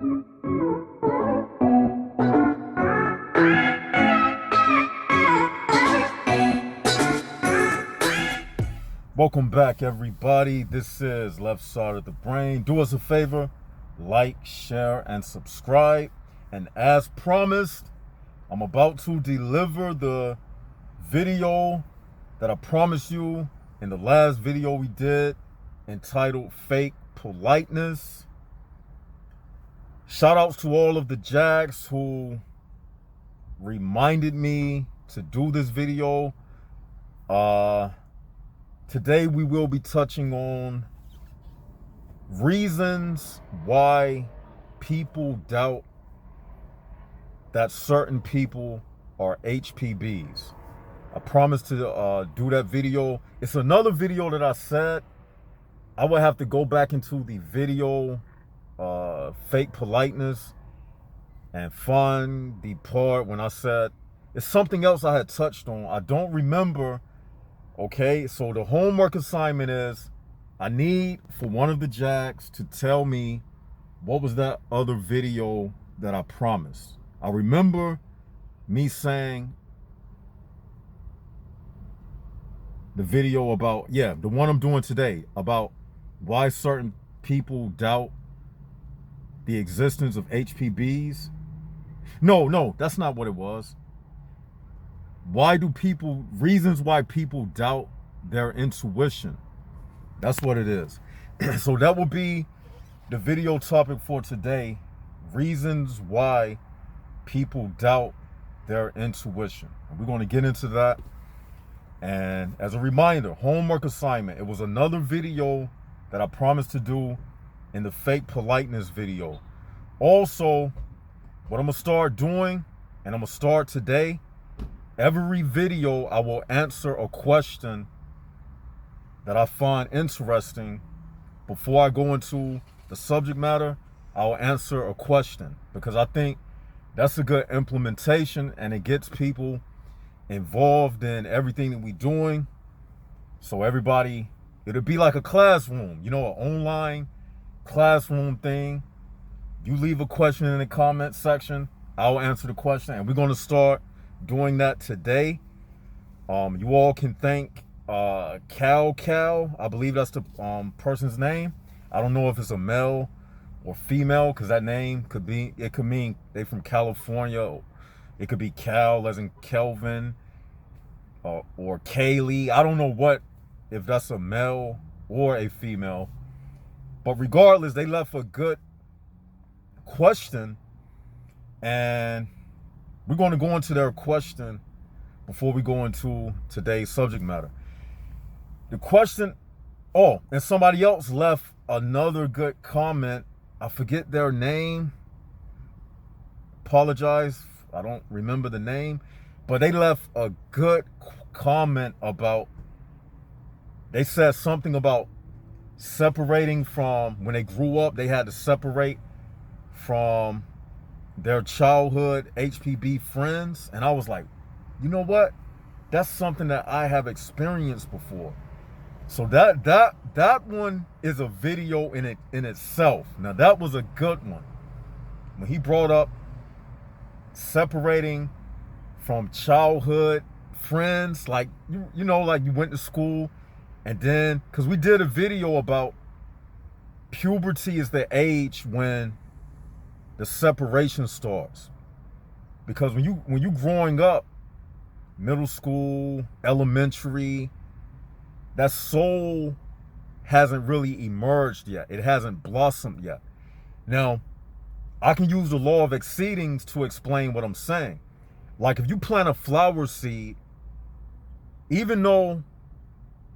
Welcome back, everybody. This is Left Side of the Brain. Do us a favor, like, share, and subscribe. And as promised, I'm about to deliver the video that I promised you in the last video we did, entitled Fake Politeness. Shout outs to all of the Jacks who reminded me to do this video. Today we will be touching on reasons why people doubt that certain people are HPBs. I promised to do that video. It's another video that I said I would have to go back into the video fake politeness and find the part when I said it's something else I had touched on. I don't remember. Okay, so the homework assignment is I need for one of the Jacks to tell me what was that other video that I promised. I remember me saying the video about, the one I'm doing today, about why certain people doubt the existence of HPBs. No, that's not what it was. Reasons why people doubt their intuition. That's what it is. So that will be the video topic for today. Reasons why people doubt their intuition. And we're going to get into that. And as a reminder, homework assignment. It was another video that I promised to do in the fake politeness video. Also, what I'm going to start doing, and I'm going to start today, every video I will answer a question that I find interesting. Before I go into the subject matter, I'll answer a question because I think that's a good implementation and it gets people involved in everything that we're doing. So everybody, it'll be like a classroom, an online classroom thing. You leave a question in the comment section, I'll answer the question, and we're going to start doing that today. You all can thank Cal, I believe that's the person's name. I don't know if it's a male or female, because that name could mean they from California. It could be Cal as in Kelvin, or Kaylee. I don't know if that's a male or a female, but regardless, they left a good question, and we're going to go into their question before we go into today's subject matter. The question, and somebody else left another good comment. I forget their name. Apologize, I don't remember the name. But they left a good comment about, they said something about separating from, when they grew up, they had to separate from their childhood HPB friends. And I was like, you know what? That's something that I have experienced before. So that one is a video in itself. Now that was a good one. When he brought up separating from childhood friends, like like you went to school, and then, because we did a video about puberty is the age when the separation starts. Because when you growing up, middle school, elementary, that soul hasn't really emerged yet. It hasn't blossomed yet. Now, I can use the law of exceedings to explain what I'm saying. Like if you plant a flower seed, even though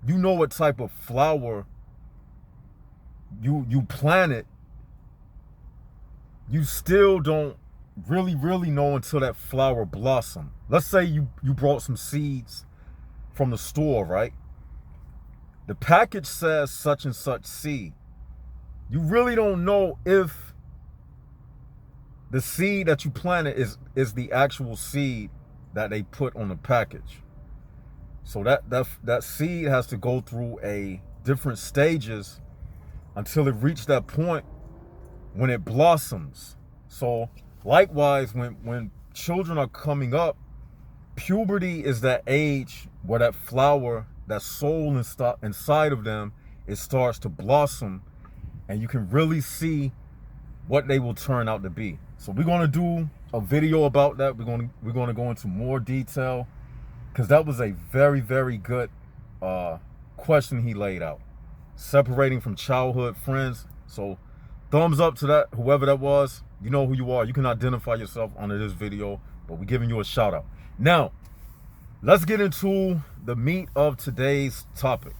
you know what type of flower you planted, you still don't really know until that flower blossom. Let's say you brought some seeds from the store, right? The package says such and such seed. You really don't know if the seed that you planted is the actual seed that they put on the package. So that seed has to go through a different stages until it reached that point when it blossoms. So likewise, when children are coming up, puberty is that age where that flower, that soul inside of them, it starts to blossom, and you can really see what they will turn out to be. So we're going to do a video about that. We're going to go into more detail, because that was a very, very good question he laid out. Separating from childhood friends. So thumbs up to that, whoever that was. You know who you are. You can identify yourself under this video, but we're giving you a shout out. Now, let's get into the meat of today's topic.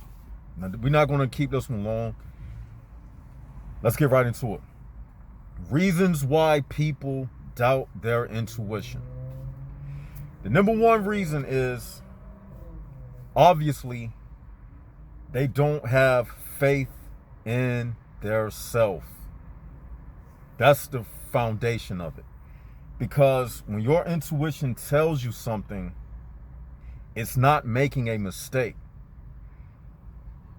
Now, we're not going to keep this one long. Let's get right into it. Reasons why people doubt their intuition. The number one reason is, obviously, they don't have faith in their self. That's the foundation of it. Because when your intuition tells you something, it's not making a mistake.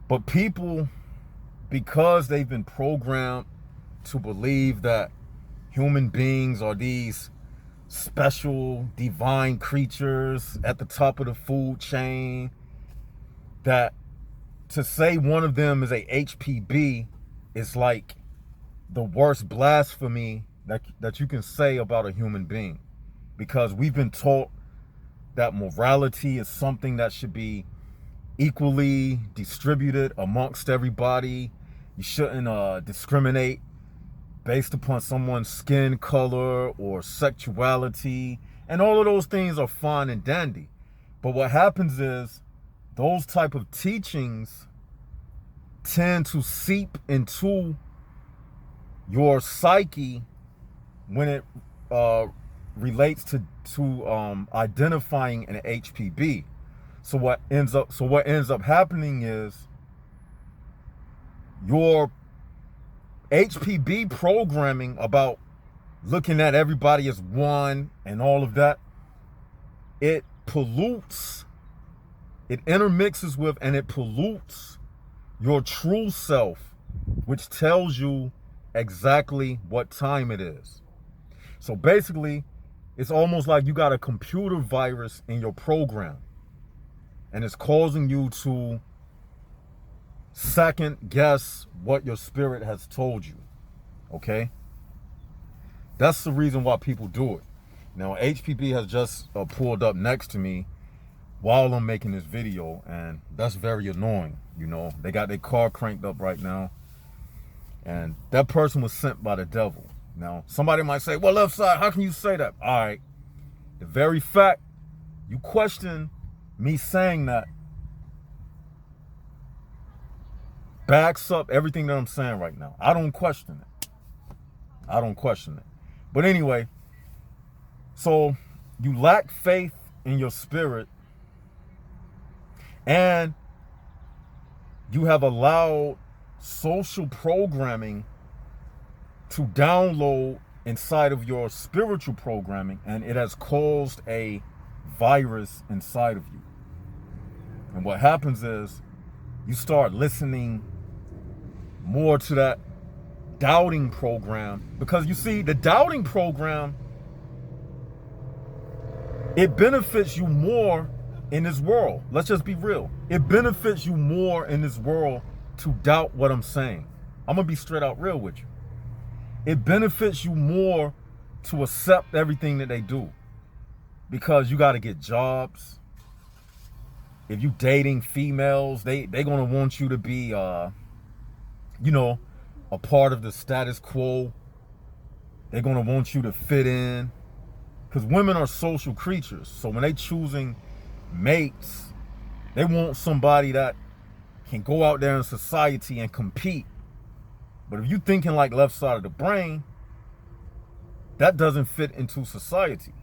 But people, because they've been programmed to believe that human beings are these special divine creatures at the top of the food chain, that to say one of them is a HPB is like the worst blasphemy that you can say about a human being. Because we've been taught that morality is something that should be equally distributed amongst everybody. You shouldn't discriminate based upon someone's skin color or sexuality. And all of those things are fine and dandy. But what happens is those type of teachings tend to seep into your psyche when it relates to identifying an HPB. So what ends up happening is your HPB programming about looking at everybody as one and all of that, it pollutes, it intermixes with, and it pollutes your true self, which tells you exactly what time it is. So basically, it's almost like you got a computer virus in your program, and it's causing you to second guess what your spirit has told you. Okay? That's the reason why people do it. Now, HPB has just pulled up next to me while I'm making this video, and that's very annoying. You know, they got their car cranked up right now, and that person was sent by the devil. Now, somebody might say, well, left side, how can you say that? All right. The very fact you question me saying that backs up everything that I'm saying right now. I don't question it. I don't question it. But anyway, so you lack faith in your spirit, and you have allowed social programming to download inside of your spiritual programming, and it has caused a virus inside of you. And what happens is you start listening more to that doubting program, because you see, the doubting program, it benefits you more in this world. Let's just be real. It benefits you more in this world to doubt what I'm saying. I'm gonna be straight out real with you. It benefits you more to accept everything that they do, because you got to get jobs. If you dating females, they gonna want you to be you know, a part of the status quo. They're gonna want you to fit in, because women are social creatures. So when they choosing mates, they want somebody that can go out there in society and compete. But if you thinking like left side of the brain, that doesn't fit into society.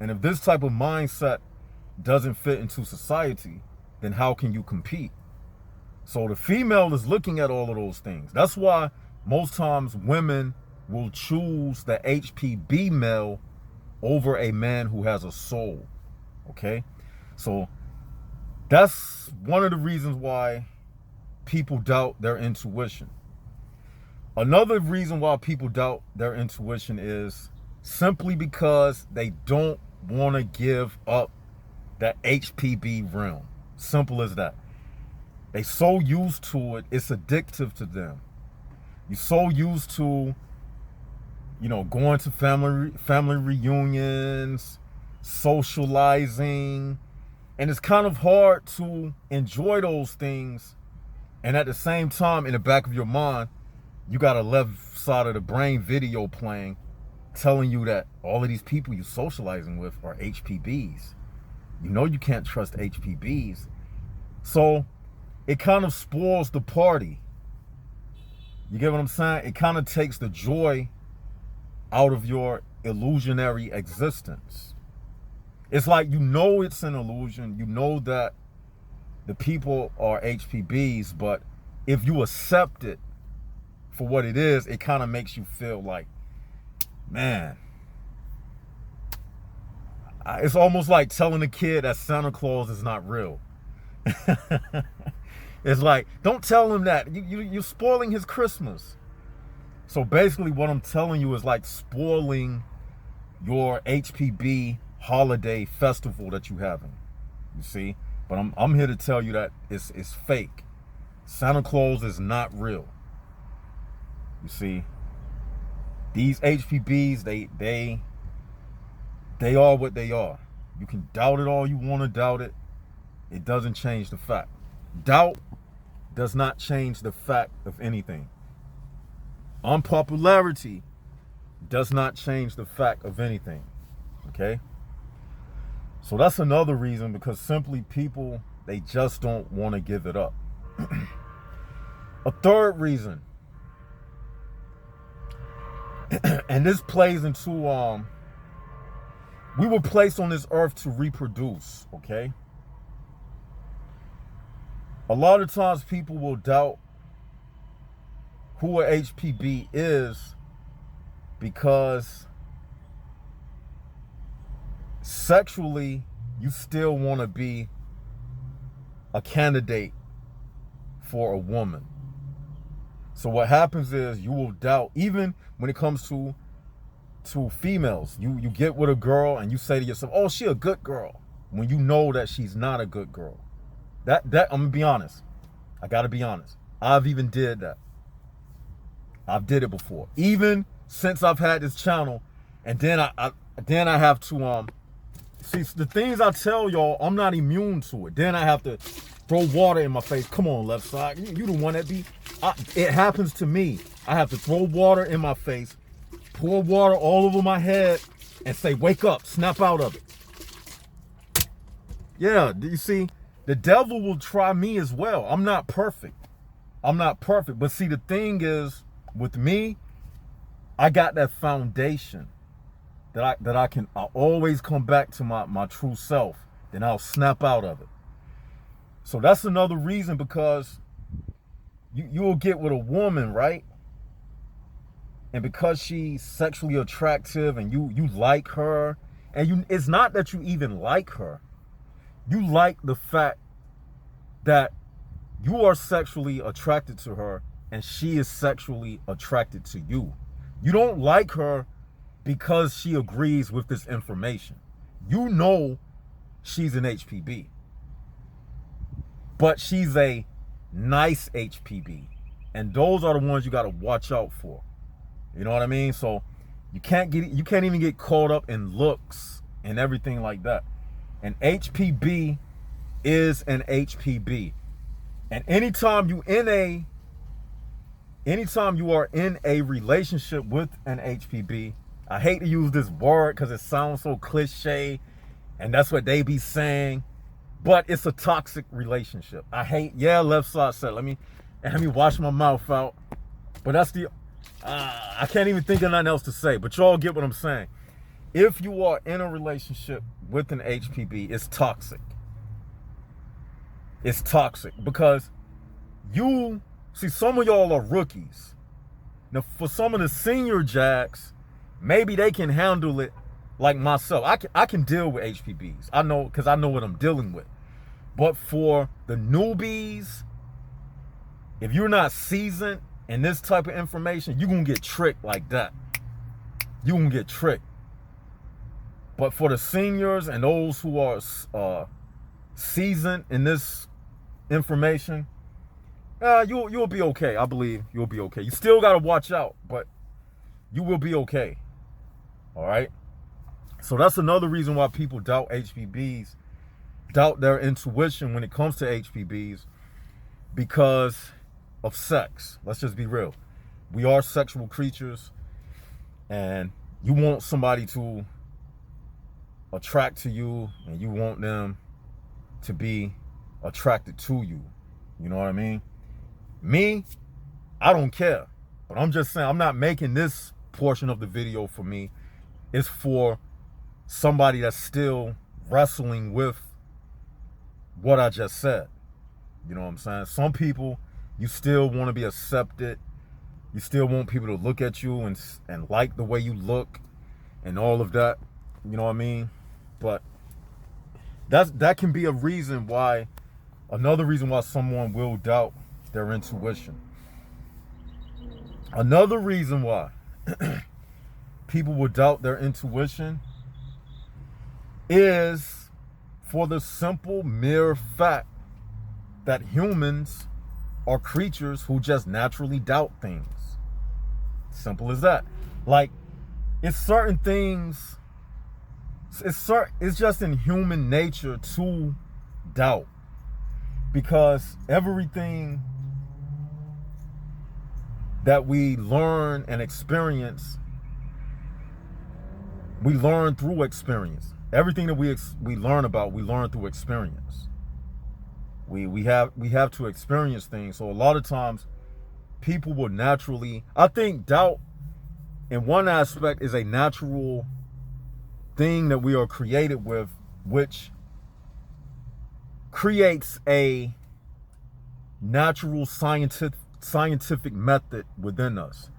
And if this type of mindset doesn't fit into society, then how can you compete? So the female is looking at all of those things. That's why most times women will choose the HPB male over a man who has a soul. Okay? So that's one of the reasons why people doubt their intuition. Another reason why people doubt their intuition is simply because they don't want to give up that HPB realm. Simple as that. They so used to it, it's addictive to them. You're so used to, going to family reunions, socializing, and it's kind of hard to enjoy those things. And at the same time, in the back of your mind, you got a left side of the brain video playing, telling you that all of these people you're socializing with are HPBs. You know you can't trust HPBs. So it kind of spoils the party. You get what I'm saying? It kind of takes the joy out of your illusionary existence. It's like, it's an illusion. You know that the people are HPBs, but if you accept it for what it is, it kind of makes you feel like, man, it's almost like telling a kid that Santa Claus is not real. It's like, don't tell him that. You're spoiling his Christmas. So basically what I'm telling you is like spoiling your HPB holiday festival that you're having. You see? But I'm here to tell you that it's fake. Santa Claus is not real. You see? These HPBs, they are what they are. You can doubt it all you want to doubt it. It doesn't change the fact. Doubt does not change the fact of anything. Unpopularity does not change the fact of anything. Okay? So that's another reason, because simply people, they just don't want to give it up. A third reason, and this plays into, we were placed on this earth to reproduce, okay? A lot of times people will doubt who a HPB is because sexually you still want to be a candidate for a woman. So what happens is you will doubt, even when it comes to females. You get with a girl and you say to yourself, oh, she a good girl, when you know that she's not a good girl. That I'm gonna be honest. I gotta be honest. I've even did that. I've did it before. Even since I've had this channel, and then I have to see the things I tell y'all, I'm not immune to it. Then I have to throw water in my face. Come on, left side. You the one that it happens to me. I have to throw water in my face, pour water all over my head, and say, wake up, snap out of it. Yeah, you see, the devil will try me as well. I'm not perfect. But see, the thing is, with me, I got that foundation that I always come back to my true self. Then I'll snap out of it. So that's another reason, because you'll get with a woman, right? And because she's sexually attractive and you like her, and it's not that you even like her. You like the fact that you are sexually attracted to her and she is sexually attracted to you. You don't like her because she agrees with this information. You know she's an HPB, but she's a nice HPB, and those are the ones you got to watch out for. You know what I mean? So you can't even get caught up in looks and everything like that. An HPB is an HPB, and anytime you are in a relationship with an HPB, I hate to use this word because it sounds so cliche, and that's what they be saying, but it's a toxic relationship. Left side said, let me wash my mouth out. But that's I can't even think of nothing else to say, but y'all get what I'm saying. If you are in a relationship with an HPB, it's toxic. It's toxic because some of y'all are rookies. Now, for some of the senior jacks, maybe they can handle it like myself. I can deal with HPBs. I know, because I know what I'm dealing with. But for the newbies, if you're not seasoned, and this type of information, you're going to get tricked like that. You're going to get tricked. But for the seniors and those who are seasoned in this information, you'll be okay. I believe you'll be okay. You still got to watch out, but you will be okay. All right? So that's another reason why people doubt HPBs, doubt their intuition when it comes to HPBs, because of sex. Let's just be real. We are sexual creatures, and you want somebody to attract to you, and you want them to be attracted to you. You know what I mean? Me, I don't care. But I'm just saying, I'm not making this portion of the video for me. It's for somebody that's still wrestling with what I just said. You know what I'm saying? Some people, you still want to be accepted. You still want people to look at you and like the way you look and all of that. You know what I mean? But that can be a reason why, another reason why someone will doubt their intuition. Another reason why people will doubt their intuition is for the simple mere fact that humans are creatures who just naturally doubt things. Simple as that. Like, it's certain things, it's just in human nature to doubt, because everything that we learn and experience, we learn through experience. Everything that we learn about, we learn through experience. We have to experience things. So a lot of times people will naturally, I think doubt in one aspect is a natural thing that we are created with, which creates a natural scientific method within us.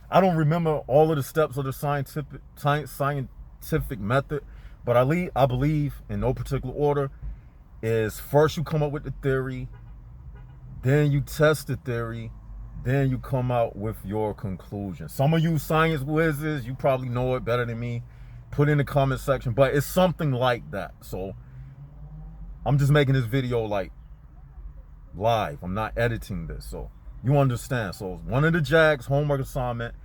I don't remember all of the steps of the scientific method, but I believe in no particular order is first you come up with the theory, then you test the theory, then you come out with your conclusion. Some of you science whizzes, you probably know it better than me. Put in the comment section, but it's something like that. So I'm just making this video like live. I'm not editing this, so you understand. So one of the Jags homework assignment,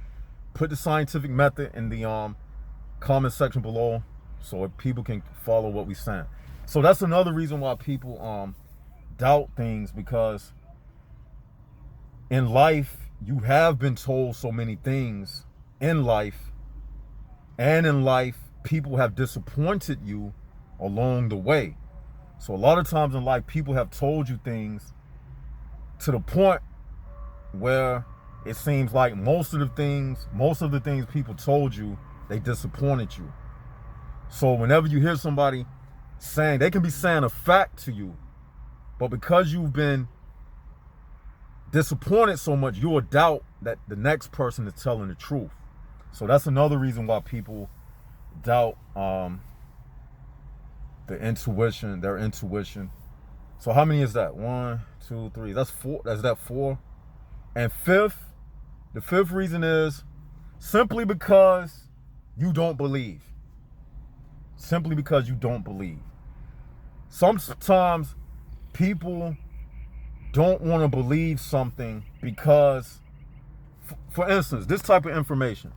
put the scientific method in the comment section below so people can follow what we're saying. So that's another reason why people doubt things, because in life you have been told so many things in life, and in life people have disappointed you along the way. So a lot of times in life people have told you things to the point where it seems like most of the things people told you, they disappointed you. So whenever you hear somebody saying, they can be saying a fact to you, but because you've been disappointed so much, you'll doubt that the next person is telling the truth. So that's another reason why people doubt their intuition. So how many is that? 1, 2, 3. That's 4. That's that 4. And the fifth reason is simply because you don't believe. Simply because you don't believe. Sometimes people don't want to believe something because, for instance, this type of information,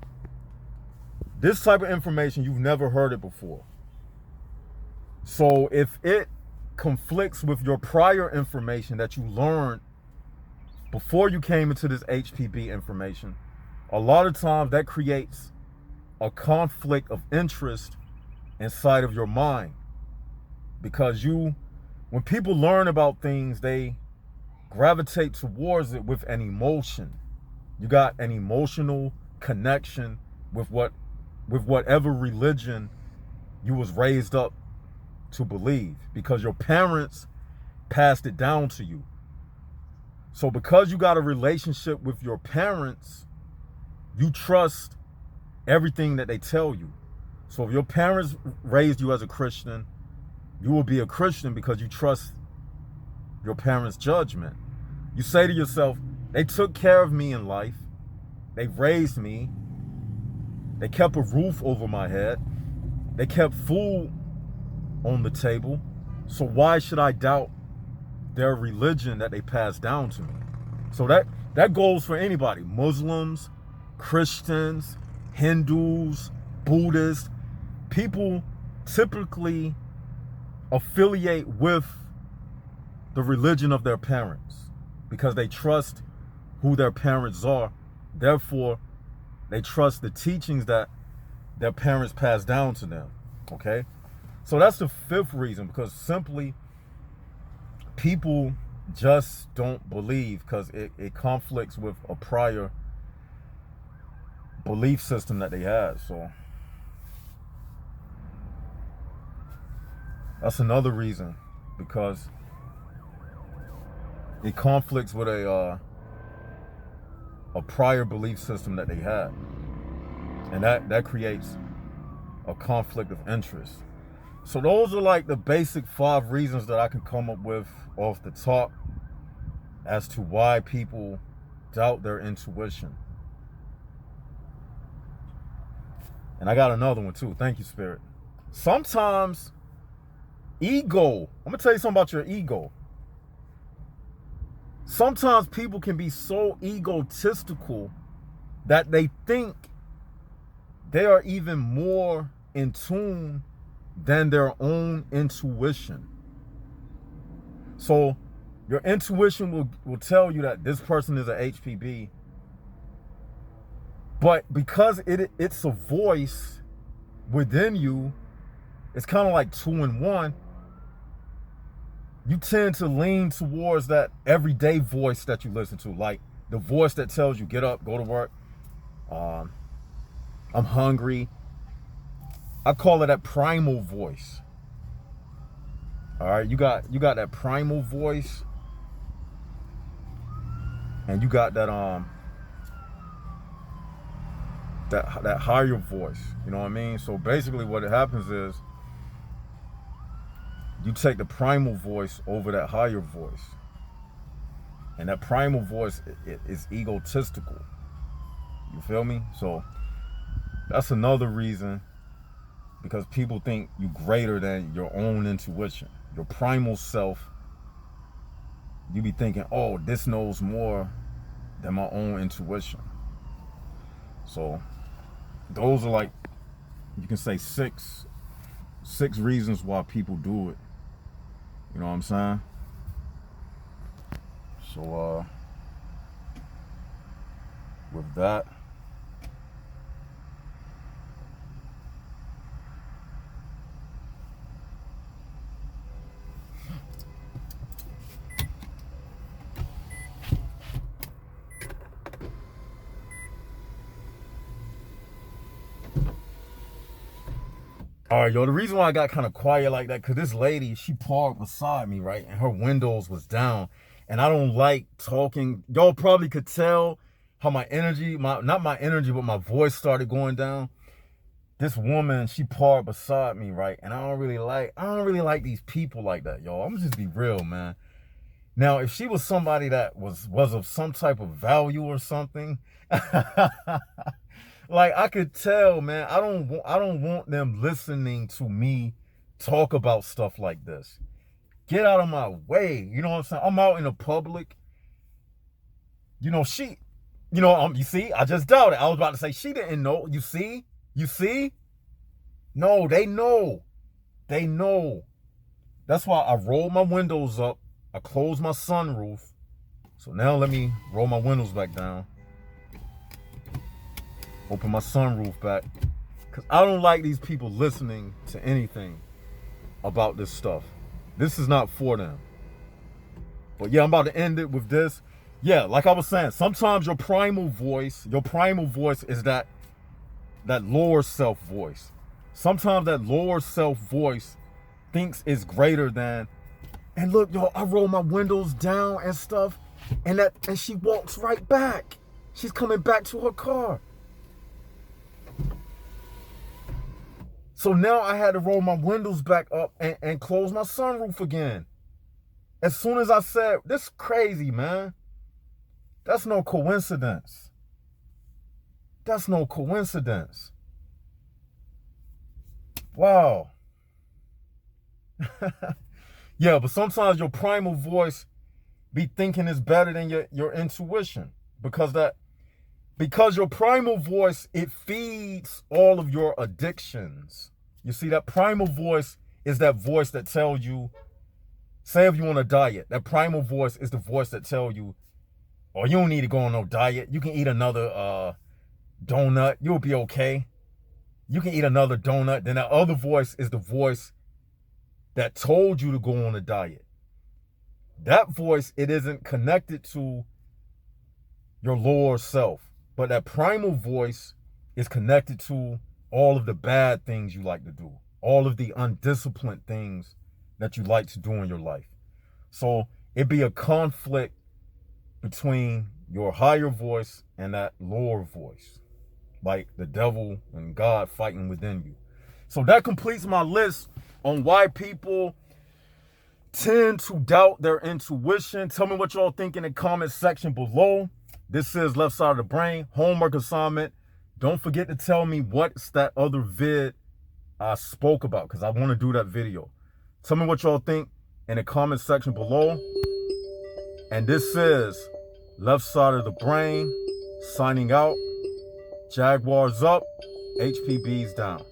you've never heard it before. So if it conflicts with your prior information that you learned before you came into this HPB information, a lot of times that creates a conflict of interest inside of your mind. Because when people learn about things, they gravitate towards it with an emotion. You got an emotional connection with whatever religion you was raised up to believe, because your parents passed it down to you. So because you got a relationship with your parents, you trust everything that they tell you. So if your parents raised you as a Christian, you will be a Christian because you trust your parents' judgment. You say to yourself, They took care of me in life. They raised me. They kept a roof over my head. They kept food on the table. So why should I doubt their religion that they passed down to me? So that goes for anybody. Muslims, Christians, Hindus, Buddhists. People typically affiliate with the religion of their parents because they trust who their parents are. Therefore, they trust the teachings that their parents passed down to them. Okay? So that's the fifth reason, because simply people just don't believe because it conflicts with a prior belief system that they had. So that's another reason, because it conflicts with a prior belief system that they had, and that creates a conflict of interest. So those are like the basic 5 reasons that I can come up with off the top as to why people doubt their intuition. And I got another one too. Thank you, Spirit. Sometimes ego. I'm gonna tell you something about your ego. Sometimes people can be so egotistical that they think they are even more in tune than their own intuition. So your intuition will tell you that this person is a HPB, but because it's a voice within you, it's kind of like 2 in 1. You tend to lean towards that everyday voice that you listen to, like the voice that tells you get up, go to work, I'm hungry. I call it that primal voice. All right, you got that primal voice, and you got that that higher voice. You know what I mean? So basically, what happens is you take the primal voice over that higher voice, and that primal voice is egotistical. You feel me? So that's another reason, because people think you're greater than your own intuition. Your primal self, you be thinking, oh, this knows more than my own intuition. So those are like, you can say six reasons why people do it. You know what I'm saying? So with that, all right, yo, the reason why I got kind of quiet like that, because this lady, she parked beside me, right? And her windows was down. And I don't like talking. Y'all probably could tell how my energy, not my energy, but my voice started going down. This woman, she parked beside me, right? And I don't really like these people like that, y'all. I'm just be real, man. Now, if she was somebody that was of some type of value or something, like I could tell, man, I don't want them listening to me talk about stuff like this. Get out of my way. You know what I'm saying? I'm out in the public. You know, you see, I just doubted. I was about to say she didn't know. You see? No, they know. They know. That's why I roll my windows up. I close my sunroof. So now let me roll my windows back down. Open my sunroof back. Because I don't like these people listening to anything about this stuff. This is not for them. But yeah, I'm about to end it with this. Yeah, like I was saying, sometimes your primal voice is that lower self voice. Sometimes that lower self voice thinks it's greater than, and look, yo, I roll my windows down and stuff, and she walks right back. She's coming back to her car. So now I had to roll my windows back up and close my sunroof again. As soon as I said, this is crazy, man. That's no coincidence. That's no coincidence. Wow. Yeah, but sometimes your primal voice be thinking is better than your intuition, because your primal voice, it feeds all of your addictions. You see, that primal voice is that voice that tells you, say if you on a diet, that primal voice is the voice that tells you, oh, you don't need to go on no diet. You can eat another donut. You'll be okay. You can eat another donut. Then that other voice is the voice that told you to go on a diet. That voice, it isn't connected to your lower self, but that primal voice is connected to all of the bad things you like to do, all of the undisciplined things that you like to do in your life. So it'd be a conflict between your higher voice and that lower voice, like the devil and God fighting within you. So that completes my list on why people tend to doubt their intuition. Tell me what y'all think in the comment section below. This is Left Side of the Brain, homework assignment. Don't forget to tell me what's that other vid I spoke about, because I want to do that video. Tell me what y'all think in the comment section below. And this is Left Side of the Brain, signing out. Jaguars up, HPBs down.